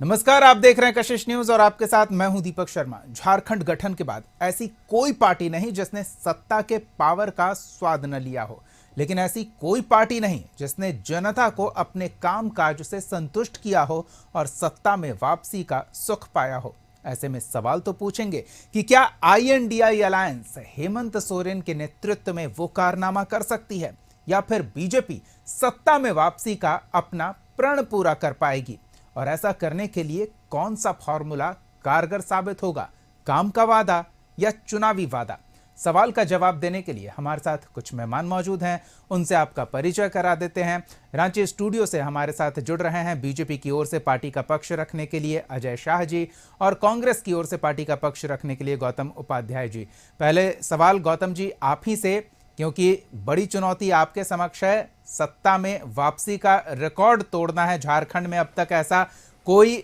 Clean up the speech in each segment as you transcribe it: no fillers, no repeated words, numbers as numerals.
नमस्कार, आप देख रहे हैं कशिश न्यूज और आपके साथ मैं हूं दीपक शर्मा। झारखंड गठन के बाद ऐसी कोई पार्टी नहीं जिसने सत्ता के पावर का स्वाद न लिया हो, लेकिन ऐसी कोई पार्टी नहीं जिसने जनता को अपने काम काज से संतुष्ट किया हो और सत्ता में वापसी का सुख पाया हो। ऐसे में सवाल तो पूछेंगे कि क्या INDI अलायंस हेमंत सोरेन के नेतृत्व में वो कारनामा कर सकती है, या फिर बीजेपी सत्ता में वापसी का अपना प्रण पूरा कर पाएगी। और ऐसा करने के लिए कौन सा फॉर्मूला कारगर साबित होगा, काम का वादा या चुनावी वादा? सवाल का जवाब देने के लिए हमारे साथ कुछ मेहमान मौजूद हैं, उनसे आपका परिचय करा देते हैं। रांची स्टूडियो से हमारे साथ जुड़ रहे हैं बीजेपी की ओर से पार्टी का पक्ष रखने के लिए अजय शाह जी, और कांग्रेस की ओर से पार्टी का पक्ष रखने के लिए गौतम उपाध्याय जी। पहले सवाल गौतम जी आप ही से, क्योंकि बड़ी चुनौती आपके समक्ष है, सत्ता में वापसी का रिकॉर्ड तोड़ना है। झारखंड में अब तक ऐसा कोई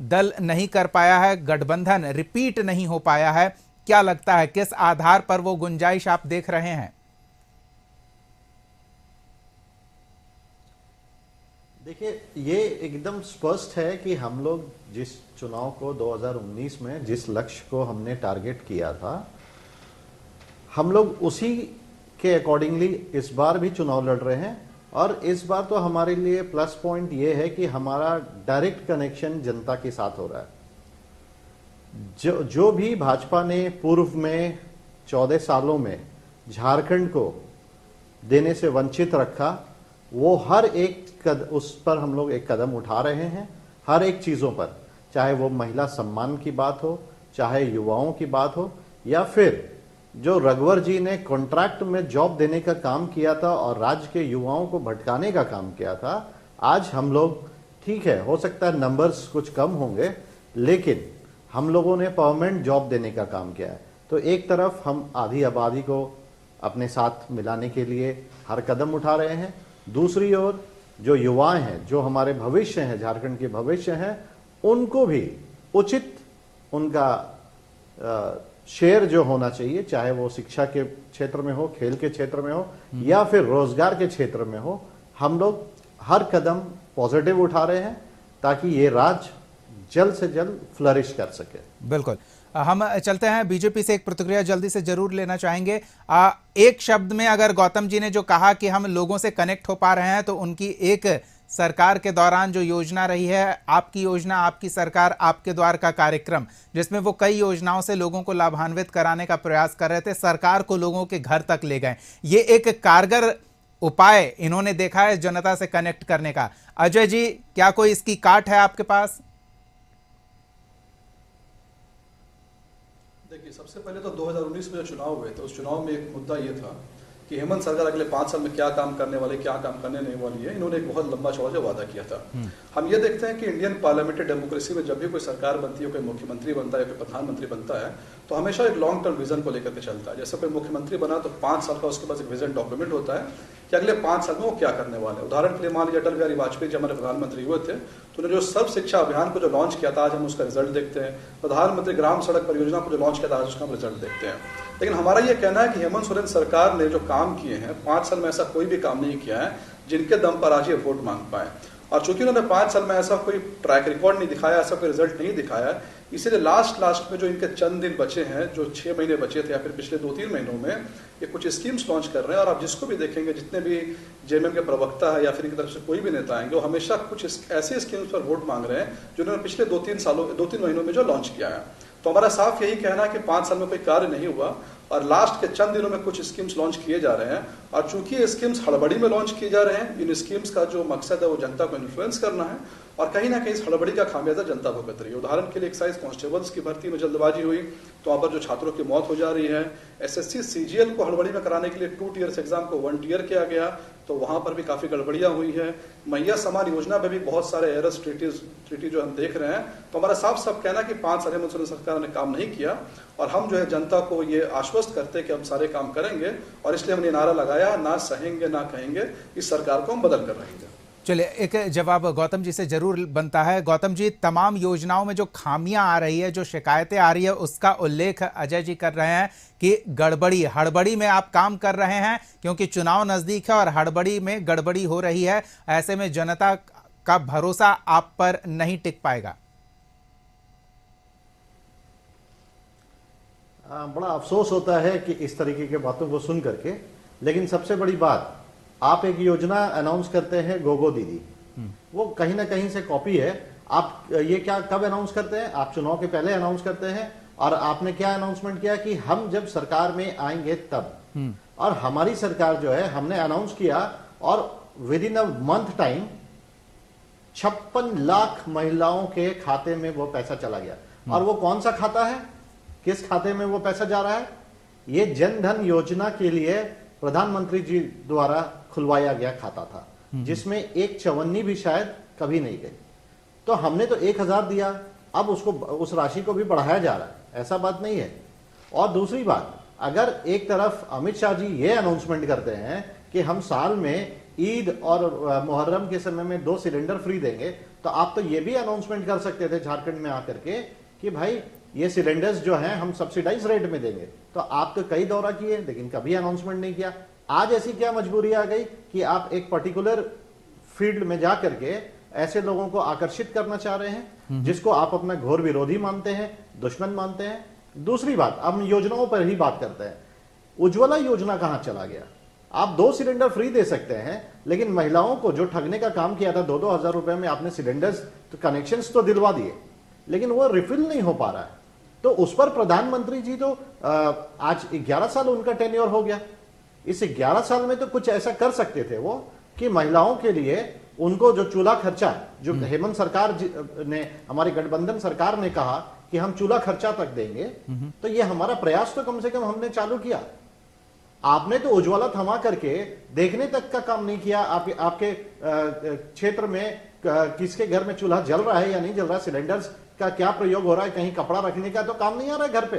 दल नहीं कर पाया है, गठबंधन रिपीट नहीं हो पाया है। क्या लगता है किस आधार पर वो गुंजाइश आप देख रहे हैं? देखिए, ये एकदम स्पष्ट है कि हम लोग जिस चुनाव को 2019 में जिस लक्ष्य को हमने टारगेट किया था, हम लोग उसी के अकॉर्डिंगली इस बार भी चुनाव लड़ रहे हैं। और इस बार तो हमारे लिए प्लस पॉइंट ये है कि हमारा डायरेक्ट कनेक्शन जनता के साथ हो रहा है। जो भी भाजपा ने पूर्व में 14 सालों में झारखंड को देने से वंचित रखा, वो हर एक उस पर हम लोग एक कदम उठा रहे हैं। हर एक चीज़ों पर, चाहे वो महिला सम्मान की बात हो, चाहे युवाओं की बात हो, या फिर जो रघुवर जी ने कॉन्ट्रैक्ट में जॉब देने का काम किया था और राज्य के युवाओं को भटकाने का काम किया था। आज हम लोग, ठीक है, हो सकता है नंबर्स कुछ कम होंगे, लेकिन हम लोगों ने परमानेंट जॉब देने का काम किया है। तो एक तरफ हम आधी आबादी को अपने साथ मिलाने के लिए हर कदम उठा रहे हैं, दूसरी ओर जो युवाएं हैं, जो हमारे भविष्य हैं, झारखंड के भविष्य हैं, उनको भी उचित उनका शेयर जो होना चाहिए, चाहे वो शिक्षा के क्षेत्र में हो, खेल के क्षेत्र में हो, या फिर रोजगार के क्षेत्र में हो, हम लोग हर कदम पॉजिटिव उठा रहे हैं ताकि ये राज्य जल्द से जल्द फ्लरिश कर सके। बिल्कुल, हम चलते हैं बीजेपी से। एक प्रतिक्रिया जल्दी से जरूर लेना चाहेंगे। एक शब्द में अगर गौतम जी ने जो कहा कि हम लोगों से कनेक्ट हो पा रहे हैं, तो उनकी एक सरकार के दौरान जो योजना रही है, आपकी योजना, आपकी सरकार, आपके द्वार का कार्यक्रम, जिसमें वो कई योजनाओं से लोगों को लाभान्वित कराने का प्रयास कर रहे थे, सरकार को लोगों के घर तक ले गए। ये एक कारगर उपाय इन्होंने देखा है जनता से कनेक्ट करने का। अजय जी, क्या कोई इसकी काट है आपके पास? देखिए, सबसे पहले तो 2019 में जो चुनाव हुए थे, उस चुनाव में एक मुद्दा ये था कि हेमंत सरकार अगले 5 साल में क्या काम करने वाली, क्या काम करने नहीं वाली है। इन्होंने एक बहुत लंबा चौड़ा जो वादा किया था। हम ये देखते हैं कि इंडियन पार्लियामेंट्री डेमोक्रेसी में जब भी कोई सरकार बनती है, कोई मुख्यमंत्री बनता है, कोई प्रधानमंत्री बनता है, तो हमेशा एक लॉन्ग टर्म विजन को लेकर के चलता है। जैसे कोई मुख्यमंत्री बना तो 5 साल का उसके पास एक विजन डॉक्यूमेंट होता है कि अगले 5 साल में वो क्या करने वाले हैं। उदाहरण के लिए मान लीजिए अटल बिहारी वाजपेयी जब हमारे प्रधानमंत्री हुए थे, तो उन्होंने जो सर्व शिक्षा अभियान को जो लॉन्च किया था, आज हम उसका रिजल्ट देखते हैं। प्रधानमंत्री ग्राम सड़क परियोजना को जो लॉन्च किया था, आज उसका हम रिजल्ट देखते हैं। लेकिन हमारा ये कहना है कि हेमंत सोरेन सरकार ने जो काम किए हैं, 5 साल में ऐसा कोई भी काम नहीं किया है जिनके दम पर आज ये वोट मांग पाए। और चूंकि उन्होंने 5 साल में ऐसा कोई ट्रैक रिकॉर्ड नहीं दिखाया, ऐसा कोई रिजल्ट नहीं दिखाया, इसीलिए लास्ट में जो इनके चंद दिन बचे हैं, जो 6 महीने बचे थे या फिर पिछले 2-3 महीनों में, ये कुछ स्कीम्स लॉन्च कर रहे हैं। और आप जिसको भी देखेंगे, जितने भी जेएमएम के प्रवक्ता है या फिर इनकी तरफ से कोई भी नेता आएंगे, वो हमेशा कुछ ऐसे स्कीम्स पर वोट मांग रहे हैं जो उन्होंने पिछले 2-3 महीनों में जो लॉन्च किया है। तो हमारा साफ यही कहना है कि 5 साल में कोई कार्य नहीं हुआ और लास्ट के चंद दिनों में कुछ स्कीम्स लॉन्च किए जा रहे हैं। और चूंकि ये स्कीम्स हड़बड़ी में लॉन्च किए जा रहे हैं, इन स्कीम्स का जो मकसद है वो जनता को इन्फ्लुएंस करना है, और कहीं ना कहीं इस हड़बड़ी का खामियाजा जनता भुगत रही है। उदाहरण के लिए एक्साइज कांस्टेबल्स की भर्ती में जल्दबाजी हुई तो वहां पर जो छात्रों की मौत हो जा रही है। SSC CGL को हड़बड़ी में कराने के लिए 2 टीयर्स एग्जाम को 1 टीयर किया गया, तो वहां पर भी काफी गड़बड़ियां हुई है। मैया समान योजना में भी बहुत सारे एरर्स ट्रीटी जो हम देख रहे हैं। तो हमारा साफ कहना कि 5 साल हेमंत सोरेन सरकार ने काम नहीं किया, और हम जो है जनता को ये आश्वस्त करते हैं कि हम सारे काम करेंगे, और इसलिए हमने नारा लगाया, ना सहेंगे ना कहेंगे, इस सरकार को हम बदल कर रहेंगे। चलिए, एक जवाब गौतम जी से जरूर बनता है। गौतम जी, तमाम योजनाओं में जो खामियां आ रही है, जो शिकायतें आ रही है, उसका उल्लेख अजय जी कर रहे हैं कि गड़बड़ी, हड़बड़ी में आप काम कर रहे हैं, क्योंकि चुनाव नजदीक है और हड़बड़ी में गड़बड़ी हो रही है। ऐसे में जनता का भरोसा आप पर नहीं टिक पाएगा। बड़ा अफसोस होता है कि इस तरीके की बातों को सुन करके। लेकिन सबसे बड़ी बात, आप एक योजना अनाउंस करते हैं गोगो दीदी, वो कहीं ना कहीं से कॉपी है। आप ये क्या कब अनाउंस करते हैं? आप चुनाव के पहले अनाउंस करते हैं। और आपने क्या अनाउंसमेंट किया कि हम जब सरकार में आएंगे तब, और हमारी सरकार जो है हमने अनाउंस किया और with in a month time 56 lakh महिलाओं के खाते में वो पैसा चला गया। और वो कौन सा खाता है, किस खाते में वो पैसा जा रहा है? ये जन धन योजना के लिए प्रधानमंत्री जी द्वारा खुलवाया गया खाता था, जिसमें एक चवन्नी भी शायद कभी नहीं गई। तो हमने तो 1000 दिया, अब उसको उस राशि को भी बढ़ाया जा रहा है, ऐसा बात नहीं है। और दूसरी बात, अगर एक तरफ अमित शाह जी ये अनाउंसमेंट करते हैं कि हम साल में ईद और मुहर्रम के समय में 2 सिलेंडर फ्री देंगे, तो आप तो ये भी अनाउंसमेंट कर सकते थे झारखंड में आकर के कि भाई ये सिलेंडर्स जो हैं हम सब्सिडाइज रेट में देंगे। तो आप तो कई दौरा किए लेकिन कभी अनाउंसमेंट नहीं किया। आज ऐसी क्या मजबूरी आ गई कि आप एक पर्टिकुलर फील्ड में जाकर के ऐसे लोगों को आकर्षित करना चाह रहे हैं जिसको आप अपना घोर विरोधी मानते हैं, दुश्मन मानते हैं। दूसरी बात, अब योजनाओं पर ही बात करते हैं। उज्ज्वला योजना कहां चला गया? आप 2 सिलेंडर फ्री दे सकते हैं, लेकिन महिलाओं को जो ठगने का काम किया था 2-2 हजार रुपए में आपने सिलेंडर्स तो कनेक्शंस तो दिलवा दिए, लेकिन वो रिफिल नहीं हो पा रहा है। तो उस पर प्रधानमंत्री जी तो आज 11 साल उनका टेन्योर हो गया। इस 11 साल में तो कुछ ऐसा कर सकते थे वो कि महिलाओं के लिए उनको जो चूल्हा खर्चा, जो हेमंत सरकार ने, हमारी गठबंधन सरकार ने कहा कि हम चूल्हा खर्चा तक देंगे, तो ये हमारा प्रयास तो कम से कम हमने चालू किया। आपने तो उज्ज्वला थमा करके देखने तक का काम नहीं किया। आपके क्षेत्र में किसके घर में चूल्हा जल रहा है या नहीं जल रहा है, सिलेंडर्स का क्या प्रयोग हो रहा है, कहीं कपड़ा रखने का तो काम नहीं आ रहा है घर पे।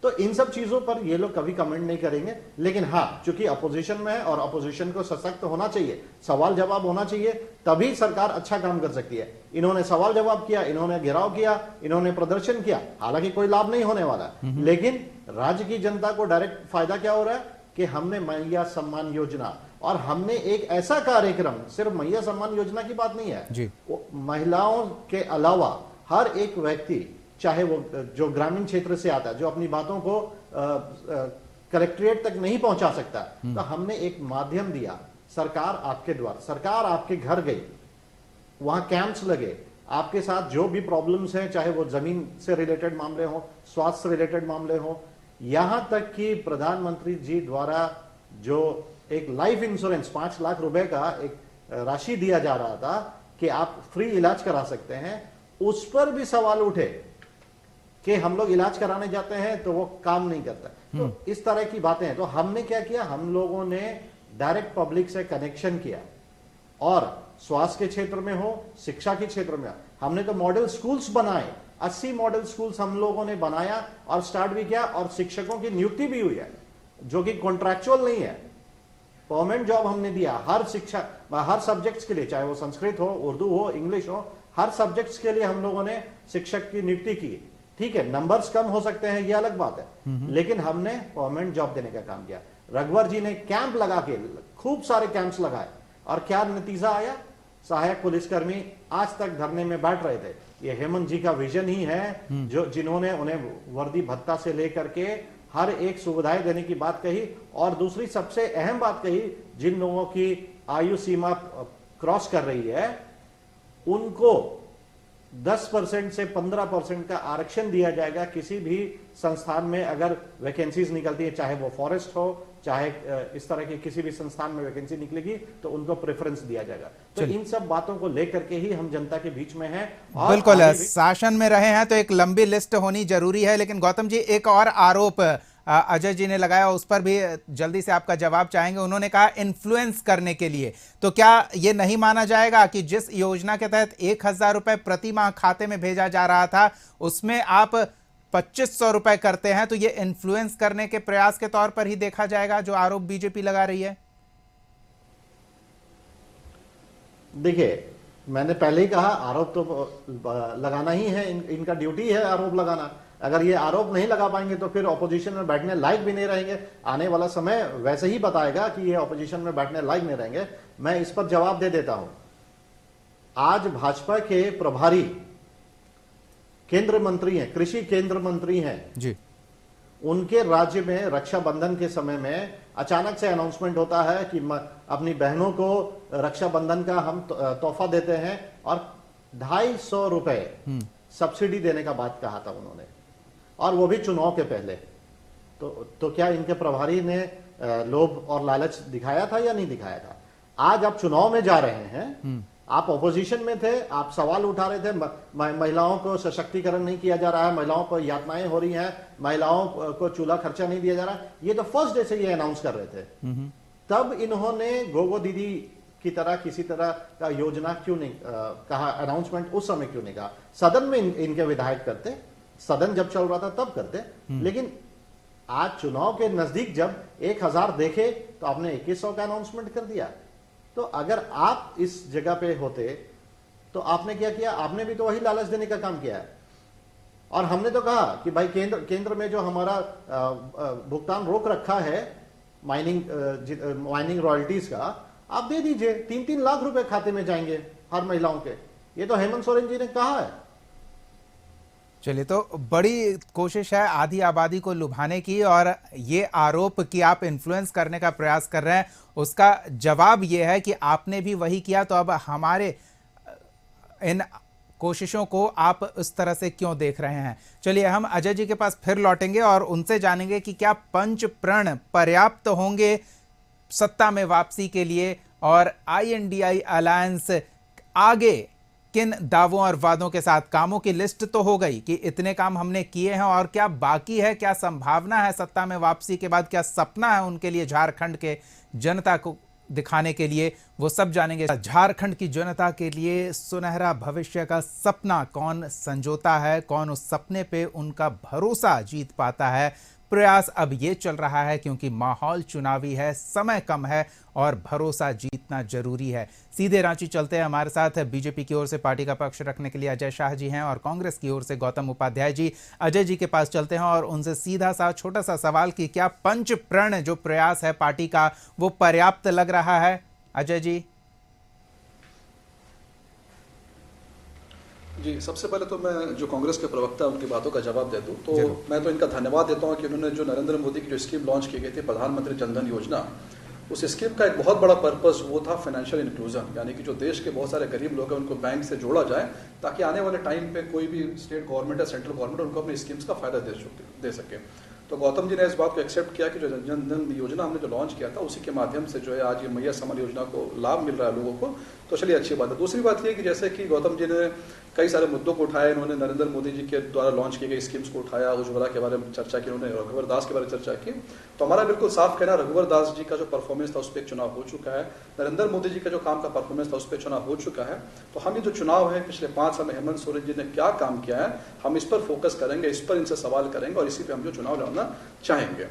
तो इन सब चीजों पर ये लोग कभी कमेंट नहीं करेंगे। लेकिन हाँ, चूंकि अपोजिशन में है और अपोजिशन को सशक्त होना चाहिए, सवाल जवाब होना चाहिए, तभी सरकार अच्छा काम कर सकती है। इन्होंने सवाल जवाब किया, इन्होंने घेराव किया, इन्होंने प्रदर्शन किया, हालांकि कोई लाभ नहीं होने वाला। लेकिन राज्य की जनता को डायरेक्ट फायदा क्या हो रहा है कि हमने मैया सम्मान योजना, और हमने एक ऐसा कार्यक्रम, सिर्फ मैया सम्मान योजना की बात नहीं है जी, महिलाओं के अलावा हर एक व्यक्ति, चाहे वो जो ग्रामीण क्षेत्र से आता है, जो अपनी बातों को कलेक्ट्रेट तक नहीं पहुंचा सकता, तो हमने एक माध्यम दिया। सरकार आपके द्वार, सरकार आपके घर गई, वहां कैंप्स लगे, आपके साथ जो भी प्रॉब्लम्स हैं, चाहे वो जमीन से रिलेटेड मामले हो, स्वास्थ्य से रिलेटेड मामले हो, यहां तक कि प्रधानमंत्री जी द्वारा जो एक लाइफ इंश्योरेंस 5 लाख रुपए का एक राशि दिया जा रहा था कि आप फ्री इलाज करा सकते हैं, उस पर भी सवाल उठे कि हम लोग इलाज कराने जाते हैं तो वो काम नहीं करता। तो इस तरह की बातें हैं। तो हमने क्या किया, हम लोगों ने डायरेक्ट पब्लिक से कनेक्शन किया, और स्वास्थ्य के क्षेत्र में हो, शिक्षा के क्षेत्र में, हमने तो मॉडल स्कूल्स बनाए, 80 मॉडल स्कूल्स हम लोगों ने बनाया और स्टार्ट भी किया, और शिक्षकों की नियुक्ति भी हुई है जो कि कॉन्ट्रैक्चुअल नहीं है, परमानेंट जॉब हमने दिया हर शिक्षा, हर सब्जेक्ट्स के लिए, चाहे वो संस्कृत हो, उर्दू हो, इंग्लिश हो, हर सब्जेक्ट्स के लिए हम लोगों ने शिक्षक की नियुक्ति की। ठीक है, नंबर्स कम हो सकते हैं, ये अलग बात है, लेकिन हमने परमानेंट जॉब देने का काम किया। रघुवर जी ने कैंप लगा के, खूब सारे कैंप्स लगाए, और क्या नतीजा आया? सहायक पुलिसकर्मी आज तक धरने में बैठ रहे थे। ये हेमंत जी का विजन ही है, जो जिन्होंने उन्हें वर्दी भत्ता से लेकर के हर एक सुविधाएं देने की बात कही। और दूसरी सबसे अहम बात कही, जिन लोगों की आयु सीमा क्रॉस कर रही है उनको 10% से 15% का आरक्षण दिया जाएगा किसी भी संस्थान में। अगर वैकेंसीज निकलती है, चाहे वो फॉरेस्ट हो, चाहे इस तरह की किसी भी संस्थान में वैकेंसी निकलेगी, तो उनको प्रेफरेंस दिया जाएगा। तो इन सब बातों को लेकर के ही हम जनता के बीच में हैं। और बिल्कुल, शासन में रहे हैं तो एक लंबी लिस्ट होनी जरूरी है। लेकिन गौतम जी, एक और आरोप अजय जी ने लगाया, उस पर भी जल्दी से आपका जवाब चाहेंगे। उन्होंने कहा इन्फ्लुएंस करने के लिए, तो क्या ये नहीं माना जाएगा कि जिस योजना के तहत 1000 रुपए प्रति माह खाते में भेजा जा रहा था, उसमें आप 2500 रुपए करते हैं, तो ये इन्फ्लुएंस करने के प्रयास के तौर पर ही देखा जाएगा, जो आरोप बीजेपी लगा रही है? देखिए, मैंने पहले ही कहा, आरोप तो लगाना ही है, इनका ड्यूटी है आरोप लगाना। अगर ये आरोप नहीं लगा पाएंगे तो फिर ऑपोजिशन में बैठने लायक भी नहीं रहेंगे। आने वाला समय वैसे ही बताएगा कि ये ऑपोजिशन में बैठने लायक नहीं रहेंगे। मैं इस पर जवाब दे देता हूं। आज भाजपा के प्रभारी केंद्र मंत्री हैं, कृषि केंद्र मंत्री हैं जी, उनके राज्य में रक्षाबंधन के समय में अचानक से अनाउंसमेंट होता है कि अपनी बहनों को रक्षाबंधन का हम तोहफा देते हैं और 250 रुपए सब्सिडी देने का बात कहा था उन्होंने, और वो भी चुनाव के पहले। तो क्या इनके प्रभारी ने लोभ और लालच दिखाया था या नहीं दिखाया था? आज आप चुनाव में जा रहे हैं, आप ऑपोजिशन में थे, आप सवाल उठा रहे थे महिलाओं को सशक्तिकरण नहीं किया जा रहा है, महिलाओं को यातनाएं हो रही हैं, महिलाओं को चूल्हा खर्चा नहीं दिया जा रहा। ये तो फर्स्ट डे से ये अनाउंस कर रहे थे। तब इन्होंने गोगो दीदी की तरह किसी तरह का योजना क्यों नहीं कहा, अनाउंसमेंट उस समय क्यों नहीं कहा? सदन में इनके विधायक करते, सदन जब चल रहा था तब करते। लेकिन आज चुनाव के नजदीक जब 1000 देखे तो आपने 2100 का अनाउंसमेंट कर दिया। तो अगर आप इस जगह पे होते तो आपने क्या किया? आपने भी तो वही लालच देने का काम किया है। और हमने तो कहा कि भाई केंद्र में जो हमारा भुगतान रोक रखा है माइनिंग रॉयल्टीज का, आप दे दीजिए, 3-3 लाख रुपए खाते में जाएंगे हर महिलाओं के। ये तो हेमंत सोरेन जी ने कहा है। चलिए, तो बड़ी कोशिश है आधी आबादी को लुभाने की, और ये आरोप कि आप इन्फ्लुएंस करने का प्रयास कर रहे हैं, उसका जवाब ये है कि आपने भी वही किया। तो अब हमारे इन कोशिशों को आप उस तरह से क्यों देख रहे हैं? चलिए, हम अजय जी के पास फिर लौटेंगे और उनसे जानेंगे कि क्या पंच प्रण पर्याप्त होंगे सत्ता में वापसी के लिए, और INDI अलायंस आगे किन दावों और वादों के साथ? कामों की लिस्ट तो हो गई कि इतने काम हमने किए हैं, और क्या बाकी है, क्या संभावना है सत्ता में वापसी के बाद, क्या सपना है उनके लिए झारखंड के जनता को दिखाने के लिए, वो सब जानेंगे। झारखंड की जनता के लिए सुनहरा भविष्य का सपना कौन संजोता है, कौन उस सपने पे उनका भरोसा जीत पाता है? प्रयास अब ये चल रहा है क्योंकि माहौल चुनावी है, समय कम है और भरोसा जीतना जरूरी है। सीधे रांची चलते हैं। हमारे साथ बीजेपी की ओर से पार्टी का पक्ष रखने के लिए अजय शाह जी हैं, और कांग्रेस की ओर से गौतम उपाध्याय जी। अजय जी के पास चलते हैं और उनसे सीधा सा छोटा सा सवाल कि क्या पंच प्रण जो प्रयास है पार्टी का, वो पर्याप्त लग रहा है? अजय जी। जी, सबसे पहले तो मैं जो कांग्रेस के प्रवक्ता उनकी बातों का जवाब दे दूं, तो मैं तो इनका धन्यवाद देता हूं कि उन्होंने जो नरेंद्र मोदी की जो स्कीम लॉन्च की गई थी, प्रधानमंत्री जनधन योजना, उस स्कीम का एक बहुत बड़ा पर्पस वो था फाइनेंशियल इंक्लूजन, यानी कि जो देश के बहुत सारे गरीब लोग हैं उनको बैंक से जोड़ा जाए, ताकि आने वाले टाइम पे कोई भी स्टेट गवर्नमेंट या सेंट्रल गवर्नमेंट उनको अपनी स्कीम्स का फायदा दे सके। तो गौतम जी ने इस बात को एक्सेप्ट किया कि जो जनधन योजना हमने जो लॉन्च किया था, उसी के माध्यम से जो है आज ये मैया समर योजना को लाभ मिल रहा है लोगों को। तो चलिए, अच्छी बात है। दूसरी बात ये कि जैसे कि गौतम जी ने कई सारे मुद्दों को उठाया, इन्होंने नरेंद्र मोदी जी के द्वारा लॉन्च की गई स्कीम्स को उठाया, उज्ज्वला के बारे में चर्चा की, उन्होंने रघुवर दास के बारे में चर्चा की। तो हमारा बिल्कुल साफ कहना, रघुवर दास जी का जो परफॉर्मेंस था उस पर एक चुनाव हो चुका है, नरेंद्र मोदी जी का जो काम का परफॉर्मेंस था उस पर चुनाव हो चुका है। तो हम ये जो चुनाव है पिछले 5 साल में हेमंत सोरेन जी ने क्या काम किया है, हम इस पर फोकस करेंगे, इस पर इनसे सवाल करेंगे और इसी पर हम जो चुनाव लड़ना चाहेंगे।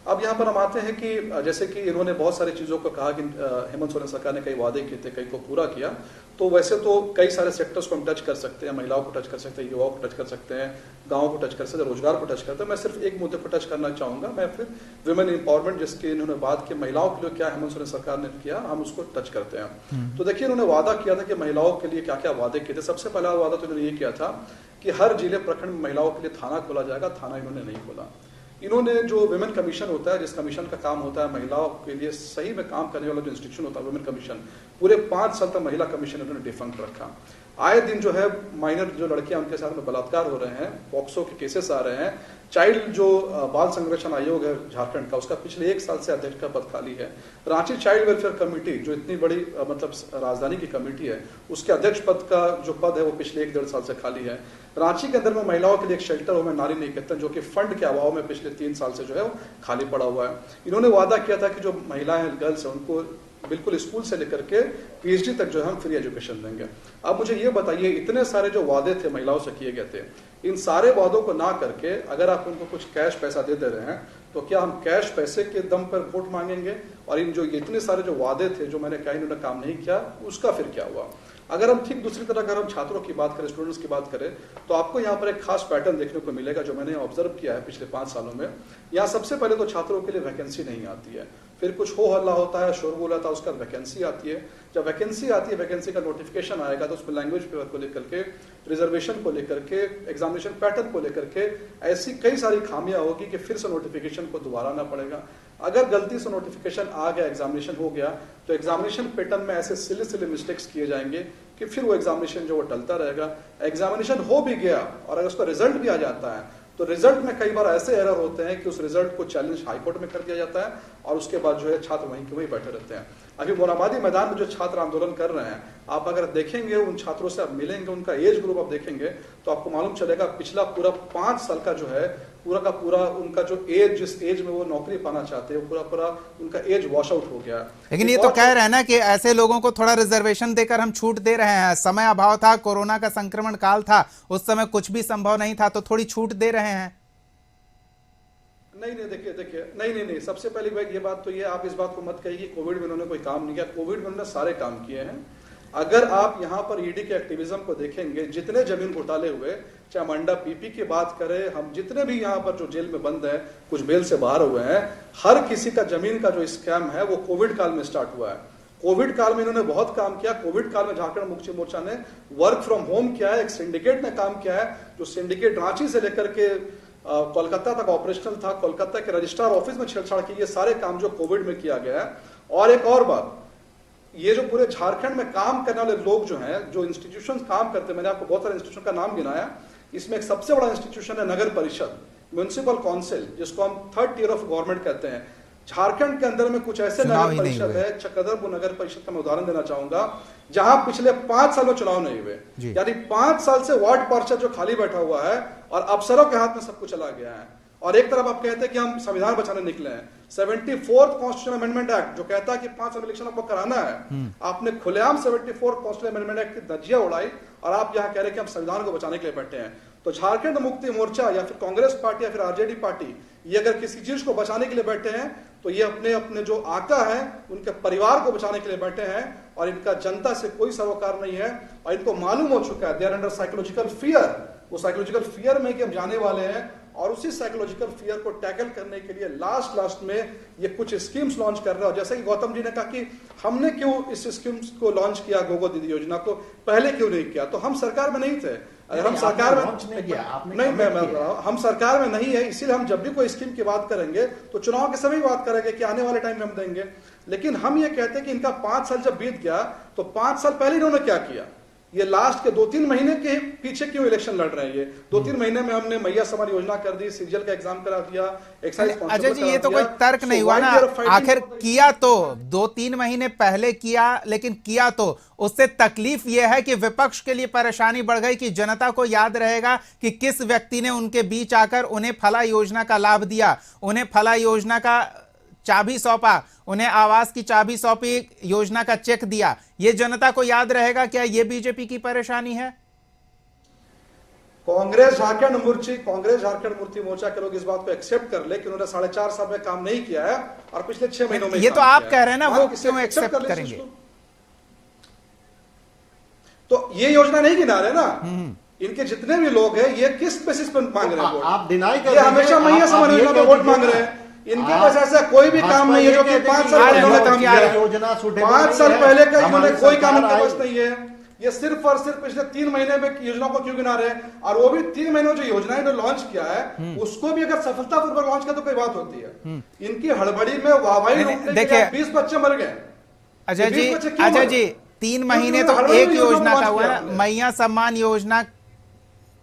अब यहाँ पर हम आते हैं कि जैसे कि इन्होंने बहुत सारी चीज़ों को कहा कि हेमंत सोरेन सरकार ने कई वादे किए थे, कई को पूरा किया। तो वैसे तो कई सारे सेक्टर्स को हम टच कर सकते हैं, महिलाओं को टच कर सकते हैं, युवाओं को टच कर सकते हैं, गाँव को टच कर सकते हैं, रोजगार को टच करते हैं। मैं सिर्फ एक मुद्दे पर टच करना चाहूँगा, मैं फिर वुमेन एम्पावरमेंट जिसकी इन्होंने बात की, महिलाओं के लिए क्या हेमंत सोरेन सरकार ने किया, हम उसको टच करते हैं। तो देखिए, इन्होंने वादा किया था कि महिलाओं के लिए क्या क्या वादे किए थे। सबसे पहला वादा तो इन्होंने ये किया था कि हर जिले प्रखंड में महिलाओं के लिए थाना खोला जाएगा। थाना इन्होंने नहीं खोला। इन्होंने जो वुमेन कमीशन होता है, जिस कमीशन का काम होता है महिलाओं के लिए सही में काम करने वाला जो इंस्टीट्यूशन होता है वुमेन कमीशन, पूरे 5 साल तक महिला कमीशन इन्होंने डिफंक्ट रखा। आए दिन जो है माइनर जो लड़कियां उनके साथ में बलात्कार हो रहे हैं, पॉक्सो के केसेस आ रहे हैं। चाइल्ड जो बाल संरक्षण आयोग है झारखंड का, उसका पिछले 1 साल से अध्यक्ष का पद खाली है। रांची चाइल्ड वेलफेयर कमेटी जो इतनी बड़ी मतलब राजधानी की कमेटी है, उसके अध्यक्ष पद का जो पद है वो पिछले 1-1.5 साल से खाली है। रांची के अंदर में महिलाओं के लिए एक शेल्टर हो, मैं नारी निकेतन, जो कि फंड के अभाव में पिछले 3 साल से जो है वो खाली पड़ा हुआ है। इन्होंने वादा किया था कि जो महिलाएं गर्ल्स हैं उनको बिल्कुल स्कूल से लेकर के PhD तक जो है हम फ्री एजुकेशन देंगे। अब मुझे ये बताइए, इतने सारे जो वादे थे महिलाओं से किए गए थे, इन सारे वादों को ना करके अगर आप उनको कुछ कैश पैसा दे रहे हैं, तो क्या हम कैश पैसे के दम पर वोट मांगेंगे? और इन जो इतने सारे जो वादे थे जो मैंने कहा इन्होंने काम नहीं किया, उसका फिर क्या हुआ? अगर हम ठीक दूसरी तरह अगर हम छात्रों की बात करें, स्टूडेंट्स की बात करें, तो आपको यहाँ पर एक खास पैटर्न देखने को मिलेगा जो मैंने ऑब्जर्व किया है पिछले 5 सालों में। यहाँ सबसे पहले तो छात्रों के लिए वैकेंसी नहीं आती है, फिर कुछ हो हल्ला होता है, शोरगुल होता है, उसका वैकेंसी आती है। जब वैकेंसी आती है, वैकेंसी का नोटिफिकेशन आएगा तो उसमें लैंग्वेज पेपर को लेकर के, रिजर्वेशन को लेकर के, एग्जामिनेशन पैटर्न को लेकर के ऐसी कई सारी खामियां होगी कि फिर से नोटिफिकेशन को दोबारा आना पड़ेगा। अगर गलती से नोटिफिकेशन आ गया, एग्जामिनेशन हो गया, तो एग्जामिनेशन पैटर्न में ऐसे सिली सिली मिस्टेक्स किए जाएंगे कि फिर वो एग्जामिनेशन जो वो टलता रहेगा। एग्जामिनेशन हो भी गया और अगर उसका रिजल्ट भी आ जाता है तो रिजल्ट में कई बार ऐसे एरर होते हैं कि उस रिजल्ट को चैलेंज हाईकोर्ट में कर दिया जाता है और उसके बाद जो है छात्र वहीं के वहीं बैठे रहते हैं। अभी मोरहाबादी मैदान में जो छात्र आंदोलन कर रहे हैं, आप अगर देखेंगे उन छात्रों से आप मिलेंगे, उनका एज ग्रुप आप देखेंगे तो आपको मालूम चलेगा पिछला पूरा 5 साल का जो है पूरा का पूरा उनका जो एज, जिस एज में वो नौकरी पाना चाहते हैं, पूरा पूरा उनका एज वॉश आउट हो गया। लेकिन ये तो कह रहे हैं ना कि ऐसे लोगों को थोड़ा रिजर्वेशन देकर हम छूट दे रहे हैं, समय अभाव था, कोरोना का संक्रमण काल था, उस समय कुछ भी संभव नहीं था, तो थोड़ी छूट दे रहे हैं। नहीं, देखिए, नहीं, सबसे पहली बात ये बात तो ये, आप इस बात को मत कहिए कोविड में उन्होंने कोई काम नहीं किया। कोविड में उन्होंने सारे काम किए हैं। अगर आप यहाँ पर ईडी के एक्टिविज्म को देखेंगे, जितने जमीन घोटाले हुए, चाहे मंडा पीपी की बात करें, हम जितने भी यहाँ पर जो जेल में बंद है, कुछ बेल से बाहर हुए हैं, हर किसी का जमीन का जो स्कैम है वो कोविड काल में स्टार्ट हुआ है। कोविड काल में इन्होंने बहुत काम किया। कोविड काल में झारखंड मुक्ति मोर्चा ने वर्क फ्रॉम होम किया है, एक सिंडिकेट ने काम किया है, जो सिंडिकेट रांची से लेकर के कोलकाता तक ऑपरेशनल था। कोलकाता के रजिस्ट्रार ऑफिस में छेड़छाड़ की, ये सारे काम जो कोविड में किया गया है। और एक और बात, ये जो पूरे झारखंड में काम करने वाले लोग जो हैं, जो इंस्टीट्यूशन काम करते हैं, मैंने आपको बहुत सारे इंस्टीट्यूशन का नाम गिनाया, इसमें एक सबसे बड़ा इंस्टीट्यूशन है नगर परिषद, म्युनिसिपल काउंसिल, जिसको हम 3rd tier ऑफ गवर्नमेंट कहते हैं। झारखंड के अंदर में कुछ ऐसे नगर परिषद है, चक्रधरपुर नगर परिषद का मैं उदाहरण देना चाहूंगा, जहां पिछले 5 साल में चुनाव नहीं हुए। यानी 5 साल से वार्ड पार्षद जो खाली बैठा हुआ है और अफसरों के हाथ में सब कुछ चला गया है। और एक तरफ आप कहते हैं कि हम संविधान बचाने निकले हैं, 74th कॉन्स्टिट्यूशन अमेंडमेंट एक्ट जो कहता है कि 5 साल इलेक्शन आपको कराना है, आपने खुलेआम 74th कॉन्स्टिट्यूशन अमेंडमेंट एक्ट की धज्जियां उड़ाई और आप यहाँ कह रहे हैं कि हम संविधान को बचाने के लिए बैठे हैं। तो झारखंड मुक्ति मोर्चा या फिर कांग्रेस पार्टी या फिर आरजेडी पार्टी, ये अगर किसी चीज को बचाने के लिए बैठे हैं तो ये अपने अपने जो आका है उनके परिवार को बचाने के लिए बैठे हैं और इनका जनता से कोई सरोकार नहीं है। और इनको मालूम हो चुका है, they are under psychological fear, वो साइकोलॉजिकल फियर में कि हम जाने वाले हैं। और उसी साइकोलॉजिकल फियर को टैकल करने के लिए लास्ट में ये कुछ स्कीम्स लॉन्च कर रहे हैं। और जैसे कि गौतम जी ने कहा कि हमने क्यों इस स्कीम्स को लॉन्च किया, गोगो दीदी योजना को पहले क्यों नहीं किया, तो हम सरकार में नहीं थे। अगर हम सरकार में नहीं, मैं हम सरकार में नहीं है, इसीलिए हम जब भी कोई स्कीम की बात करेंगे तो चुनाव के समय बात करेंगे कि आने वाले टाइम में हम देंगे। लेकिन हम ये कहते हैं कि इनका 5 साल जब बीत गया तो 5 साल पहले इन्होंने क्या किया, ये लास्ट के 2-3 महीने के पीछे क्यों इलेक्शन लड़ रहे हैं। ये 2-3 महीने में हमने मैया समान योजना कर दी, सीजीएल का एग्जाम करा दिया, एक्साइज। अजय जी, ये तो कोई तर्क नहीं हुआ ना, आखिर किया तो 2-3 महीने पहले किया, लेकिन किया तो उससे तकलीफ यह है कि विपक्ष के लिए परेशानी बढ़ गई कि जनता को याद रहेगा कि किस व्यक्ति ने उनके बीच आकर उन्हें फला योजना का लाभ दिया, उन्हें फला योजना का चाबी सौंपा, उन्हें आवास की चाबी सौंपी, योजना का चेक दिया। ये जनता को याद रहेगा क्या? ये बीजेपी की परेशानी है। कांग्रेस झारखंड मुक्ति मोर्चा के लोग इस बात को एक्सेप्ट कर ले कि उन्होंने 4.5 साल में काम नहीं किया है और पिछले 6 महीनों में ये तो आप कह रहे हैं ना, वो क्यों एक्सेप्ट करेंगे? तो ये योजना नहीं गिना रहे ना, इनके जितने भी लोग हैं ये किस बेसिस पर मांग रहे हैं वोट? आप डिनाई कर रहे हैं, हमेशा मैया समान योजना पे वोट मांग रहे हैं। इनके पास ऐसा कोई भी काम नहीं है जो कि 5 साल पहले इन्होंने काम किया है। 5 साल पहले का इन्होंने कोई काम इनके पास नहीं है। ये सिर्फ और सिर्फ पिछले 3 महीने में योजना को क्यों गिना रहे हैं? और वो भी 3 महीनों जो योजना इन्होंने लॉन्च किया है उसको भी अगर सफलतापूर्वक लॉन्च किया तो कोई बात होती है। इनकी हड़बड़ी में वाहवाही रोकने के 20 बच्चे मर गए। अजय जी 3 महीने तो एक योजना का हुआ ना, मैया सम्मान योजना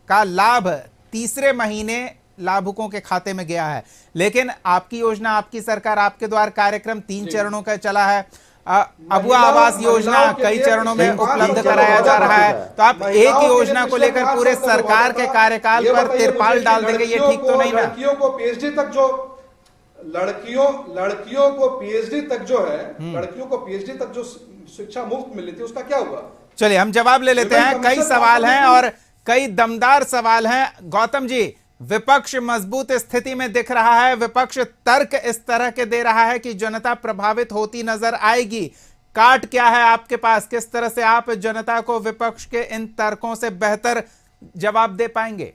का लाभ 3रे महीने लाभुकों के खाते में गया है, लेकिन आपकी योजना, आपकी सरकार, आपके द्वारा कार्यक्रम 3 चरणों का चला है। अबुआ आवास योजना कई चरणों में उपलब्ध कराया जा रहा है, तो आप एक योजना को लेकर पूरे सरकार के कार्यकाल पर तिरपाल डाल देंगे, ये ठीक तो नहीं ना? लड़कियों को पीएचडी तक जो लड़कियों को पीएचडी तक जो है, लड़कियों को पीएचडी तक जो शिक्षा मुफ्त मिली थी उसका क्या हुआ? चलिए हम जवाब ले लेते हैं। कई सवाल हैं और कई दमदार सवाल हैं। गौतम जी, विपक्ष मजबूत स्थिति में दिख रहा है, विपक्ष तर्क इस तरह के दे रहा है कि जनता प्रभावित होती नजर आएगी। काट क्या है आपके पास? किस तरह से आप जनता को विपक्ष के इन तर्कों से बेहतर जवाब दे पाएंगे?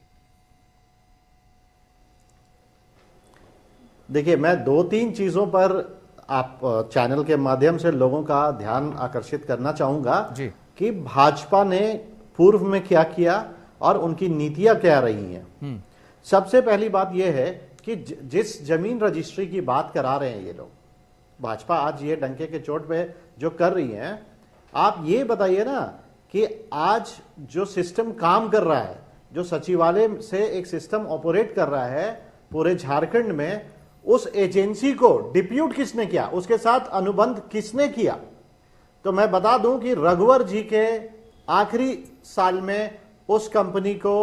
देखिए, मैं 2-3 चीजों पर आप चैनल के माध्यम से लोगों का ध्यान आकर्षित करना चाहूंगा जी। कि भाजपा ने पूर्व में क्या किया और उनकी नीतियां क्या रही हैं। सबसे पहली बात यह है कि जिस जमीन रजिस्ट्री की बात करा रहे हैं ये लोग, भाजपा आज ये डंके के चोट पे जो कर रही है, आप ये बताइए ना कि आज जो सिस्टम काम कर रहा है, जो सचिवालय से एक सिस्टम ऑपरेट कर रहा है पूरे झारखंड में, उस एजेंसी को डिप्यूट किसने किया, उसके साथ अनुबंध किसने किया? तो मैं बता दूं कि रघुवर जी के आखिरी साल में उस कंपनी को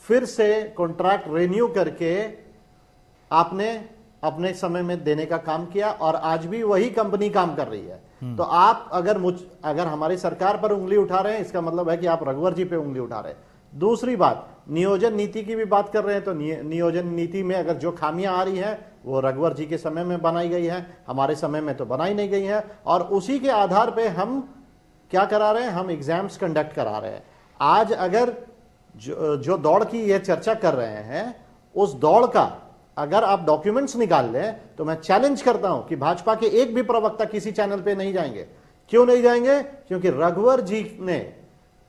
फिर से कॉन्ट्रैक्ट रिन्यू करके आपने अपने समय में देने का काम किया और आज भी वही कंपनी काम कर रही है। तो आप अगर हमारी सरकार पर उंगली उठा रहे हैं, इसका मतलब है कि आप रघुवर जी पे उंगली उठा रहे हैं। दूसरी बात, नियोजन नीति की भी बात कर रहे हैं, तो नियोजन नीति में अगर जो खामियां आ रही हैं वो रघुवर जी के समय में बनाई गई है, हमारे समय में तो बनाई नहीं गई है, और उसी के आधार पे हम क्या करा रहे हैं, हम एग्जाम्स कंडक्ट करा रहे हैं। आज अगर जो दौड़ की ये चर्चा कर रहे हैं, उस दौड़ का अगर आप डॉक्यूमेंट्स निकाल लें तो मैं चैलेंज करता हूं कि भाजपा के एक भी प्रवक्ता किसी चैनल पे नहीं जाएंगे। क्यों नहीं जाएंगे? क्योंकि रघुवर जी ने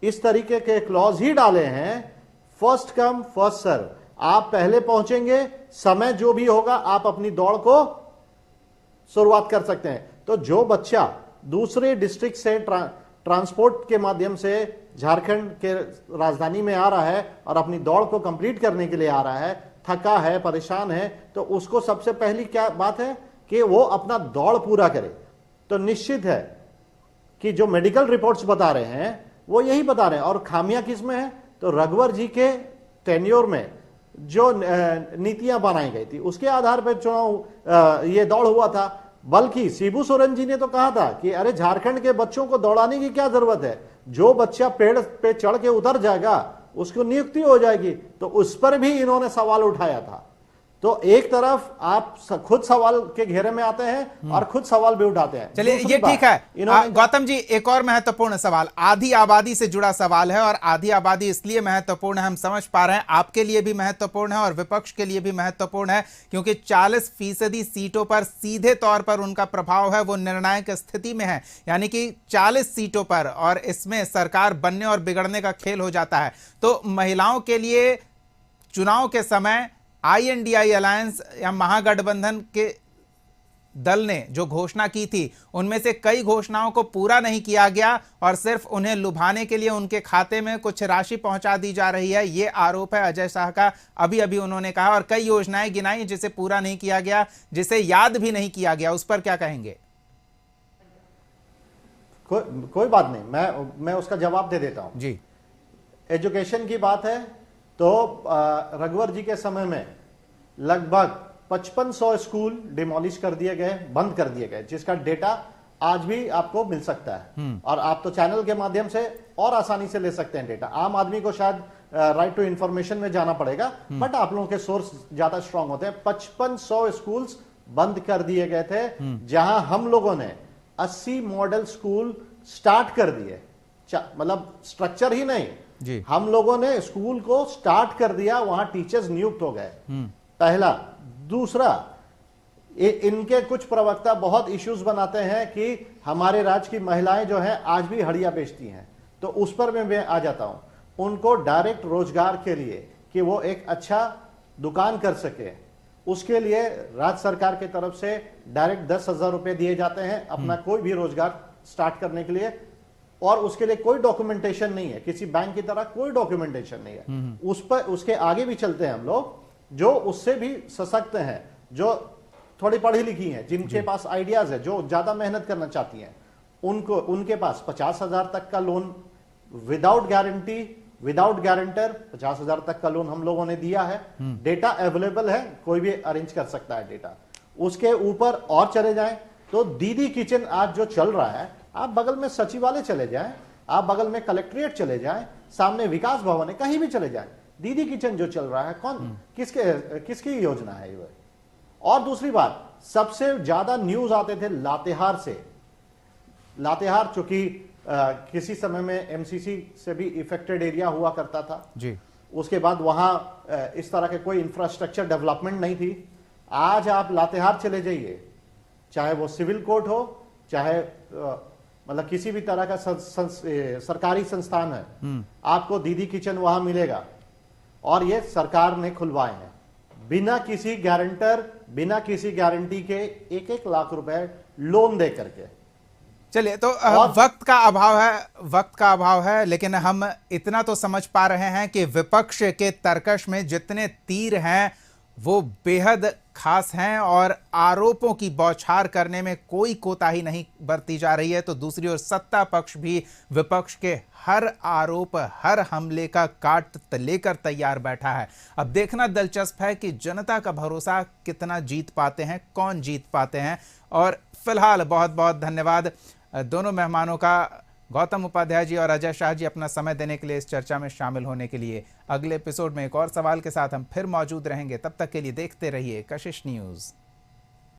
इस तरीके के क्लॉज ही डाले हैं, फर्स्ट कम फर्स्ट सर्व। आप पहले पहुंचेंगे, समय जो भी होगा आप अपनी दौड़ को शुरुआत कर सकते हैं। तो जो बच्चा दूसरे डिस्ट्रिक्ट से ट्रांसपोर्ट के माध्यम से झारखंड के राजधानी में आ रहा है और अपनी दौड़ को कंप्लीट करने के लिए आ रहा है, थका है, परेशान है, तो उसको सबसे पहली क्या बात है कि वो अपना दौड़ पूरा करे। तो निश्चित है कि जो मेडिकल रिपोर्ट्स बता रहे हैं वो यही बता रहे हैं। और खामियां किस में है? तो रघुवर जी के टेन्योर में जो नीतियां बनाई गई थी उसके आधार पर चुनाव ये दौड़ हुआ था। बल्कि शिबू सोरेन जी ने तो कहा था कि अरे झारखंड के बच्चों को दौड़ाने की क्या जरूरत है, जो बच्चा पेड़ पे चढ़ के उतर जाएगा उसको नियुक्ति हो जाएगी। तो उस पर भी इन्होंने सवाल उठाया था। तो एक तरफ आप खुद सवाल के घेरे में आते हैं और खुद सवाल भी उठाते हैं। चलिए, ये ठीक है। गौतम जी, एक और महत्वपूर्ण सवाल, आधी आबादी से जुड़ा सवाल है, और आधी आबादी इसलिए महत्वपूर्ण है, हम समझ पा रहे हैं, आपके लिए भी महत्वपूर्ण है और विपक्ष के लिए भी महत्वपूर्ण है, क्योंकि 40% सीटों पर सीधे तौर पर उनका प्रभाव है, वो निर्णायक स्थिति में है। यानी कि 40 सीटों पर, और इसमें सरकार बनने और बिगड़ने का खेल हो जाता है। तो महिलाओं के लिए चुनाव के समय INDI अलायंस या महागठबंधन के दल ने जो घोषणा की थी, उनमें से कई घोषणाओं को पूरा नहीं किया गया और सिर्फ उन्हें लुभाने के लिए उनके खाते में कुछ राशि पहुंचा दी जा रही है। ये आरोप है अजय शाह का, अभी अभी उन्होंने कहा, और कई योजनाएं गिनाई जिसे पूरा नहीं किया गया, जिसे याद भी नहीं किया गया। उस पर क्या कहेंगे? कोई बात नहीं, मैं उसका जवाब दे देता हूं जी। एजुकेशन की बात है तो रघुवर जी के समय में लगभग 5500 स्कूल डिमोलिश कर दिए गए, बंद कर दिए गए, जिसका डेटा आज भी आपको मिल सकता है और आप तो चैनल के माध्यम से और आसानी से ले सकते हैं डेटा। आम आदमी को शायद राइट टू इंफॉर्मेशन में जाना पड़ेगा, बट आप लोगों के सोर्स ज्यादा स्ट्रांग होते हैं। 5500 स्कूल्स बंद कर दिए गए थे, जहां हम लोगों ने 80 मॉडल स्कूल स्टार्ट कर दिए। मतलब स्ट्रक्चर ही नहीं जी। हम लोगों ने स्कूल को स्टार्ट कर दिया, वहां टीचर्स नियुक्त हो गए। पहला। दूसरा, इनके कुछ प्रवक्ता बहुत इश्यूज बनाते हैं कि हमारे राज्य की महिलाएं जो हैं आज भी हड़िया बेचती हैं, तो उस पर मैं आ जाता हूं। उनको डायरेक्ट रोजगार के लिए कि वो एक अच्छा दुकान कर सके, उसके लिए राज्य सरकार की तरफ से डायरेक्ट 10,000 रुपए दिए जाते हैं अपना कोई भी रोजगार स्टार्ट करने के लिए, और उसके लिए कोई डॉक्यूमेंटेशन नहीं है, किसी बैंक की तरह कोई डॉक्यूमेंटेशन नहीं है। उस पर उसके आगे भी चलते हैं हम लोग, जो उससे भी सशक्त हैं, जो थोड़ी पढ़ी लिखी हैं, जिनके पास आइडियाज है, जो ज्यादा मेहनत करना चाहती हैं, उनके पास 50,000 तक का loan without guarantee, without guarantor 50,000 तक का लोन हम लोगों ने दिया है। डेटा अवेलेबल है, कोई भी अरेंज कर सकता है डेटा। उसके ऊपर और चले जाएं तो दीदी किचन आज जो चल रहा है, आप बगल में सचिवालय चले जाएं, आप बगल में कलेक्ट्रेट चले जाएं, सामने विकास भवन है, कहीं भी चले जाएं, दीदी किचन जो चल रहा है, कौन किसकी योजना है ये? और दूसरी बात, सबसे ज्यादा न्यूज आते थे लातेहार से। लातेहार चूंकि किसी समय में एमसीसी से भी इफेक्टेड एरिया हुआ करता था जी। उसके बाद वहां इस तरह के कोई इंफ्रास्ट्रक्चर डेवलपमेंट नहीं थी। आज आप लातेहार चले जाइए, चाहे वो सिविल कोर्ट हो, चाहे मतलब किसी भी तरह का सरकारी संस्थान है, आपको दीदी किचन वहां मिलेगा। और ये सरकार ने खुलवाए हैं बिना किसी गारंटर, बिना किसी गारंटी के 1-1 लाख रुपए लोन दे करके। चलिए, तो वक्त का अभाव है, लेकिन हम इतना तो समझ पा रहे हैं कि विपक्ष के तर्कश में जितने तीर हैं वो बेहद खास हैं और आरोपों की बौछार करने में कोई कोताही नहीं बरती जा रही है। तो दूसरी ओर सत्ता पक्ष भी विपक्ष के हर आरोप, हर हमले का काट लेकर तैयार बैठा है। अब देखना दिलचस्प है कि जनता का भरोसा कितना जीत पाते हैं, कौन जीत पाते हैं। और फिलहाल बहुत बहुत धन्यवाद दोनों मेहमानों का, गौतम उपाध्याय जी और अजय शाह जी, अपना समय देने के लिए, इस चर्चा में शामिल होने के लिए। अगले एपिसोड में एक और सवाल के साथ हम फिर मौजूद रहेंगे। तब तक के लिए देखते रहिए कशिश न्यूज़।